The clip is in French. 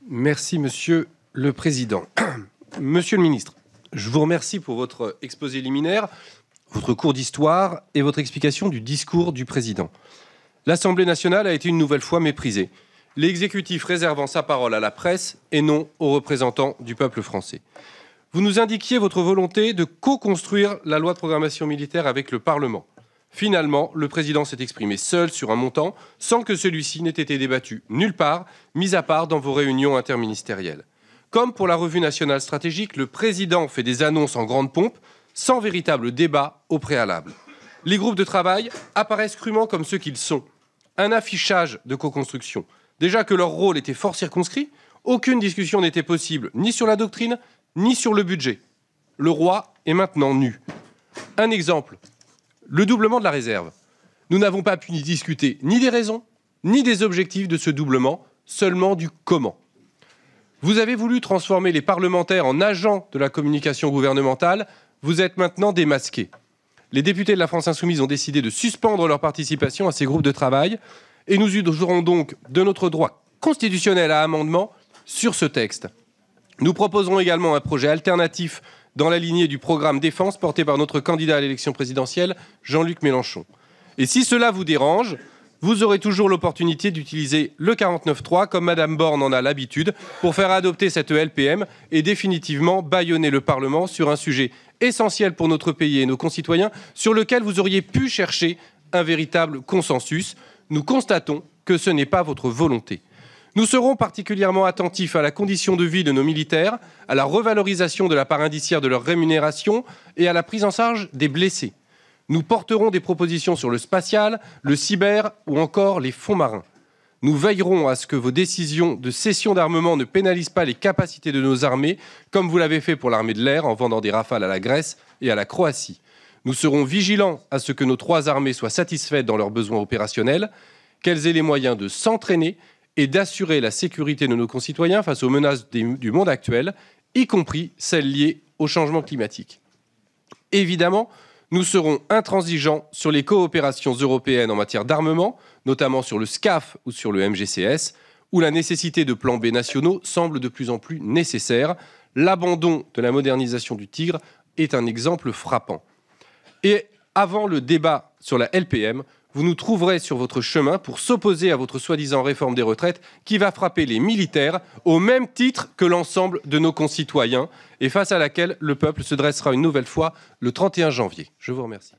Merci, Monsieur le Président. Monsieur le Ministre, je vous remercie pour votre exposé liminaire, votre cours d'histoire et votre explication du discours du Président. L'Assemblée nationale a été une nouvelle fois méprisée, l'exécutif réservant sa parole à la presse et non aux représentants du peuple français. Vous nous indiquiez votre volonté de co-construire la loi de programmation militaire avec le Parlement. Finalement, le Président s'est exprimé seul sur un montant sans que celui-ci n'ait été débattu nulle part, mis à part dans vos réunions interministérielles. Comme pour la revue nationale stratégique, le Président fait des annonces en grande pompe, sans véritable débat au préalable. Les groupes de travail apparaissent crûment comme ceux qu'ils sont. Un affichage de co-construction. Déjà que leur rôle était fort circonscrit, aucune discussion n'était possible, ni sur la doctrine, ni sur le budget. Le roi est maintenant nu. Un exemple, le doublement de la réserve. Nous n'avons pas pu discuter ni des raisons, ni des objectifs de ce doublement, seulement du comment. Vous avez voulu transformer les parlementaires en agents de la communication gouvernementale, vous êtes maintenant démasqués. Les députés de la France Insoumise ont décidé de suspendre leur participation à ces groupes de travail et nous userons donc de notre droit constitutionnel à amendement sur ce texte. Nous proposerons également un projet alternatif dans la lignée du programme défense porté par notre candidat à l'élection présidentielle, Jean-Luc Mélenchon. Et si cela vous dérange, vous aurez toujours l'opportunité d'utiliser le 49.3 comme Madame Borne en a l'habitude pour faire adopter cette LPM et définitivement bâillonner le Parlement sur un sujet essentiel pour notre pays et nos concitoyens sur lequel vous auriez pu chercher un véritable consensus. Nous constatons que ce n'est pas votre volonté. Nous serons particulièrement attentifs à la condition de vie de nos militaires, à la revalorisation de la part indiciaire de leur rémunération et à la prise en charge des blessés. Nous porterons des propositions sur le spatial, le cyber ou encore les fonds marins. Nous veillerons à ce que vos décisions de cession d'armement ne pénalisent pas les capacités de nos armées, comme vous l'avez fait pour l'armée de l'air en vendant des Rafales à la Grèce et à la Croatie. Nous serons vigilants à ce que nos trois armées soient satisfaites dans leurs besoins opérationnels, qu'elles aient les moyens de s'entraîner et d'assurer la sécurité de nos concitoyens face aux menaces du monde actuel, y compris celles liées au changement climatique. Évidemment, nous serons intransigeants sur les coopérations européennes en matière d'armement, notamment sur le SCAF ou sur le MGCS, où la nécessité de plans B nationaux semble de plus en plus nécessaire. L'abandon de la modernisation du Tigre est un exemple frappant. Et avant le débat sur la LPM, vous nous trouverez sur votre chemin pour s'opposer à votre soi-disant réforme des retraites qui va frapper les militaires au même titre que l'ensemble de nos concitoyens et face à laquelle le peuple se dressera une nouvelle fois le 31 janvier. Je vous remercie.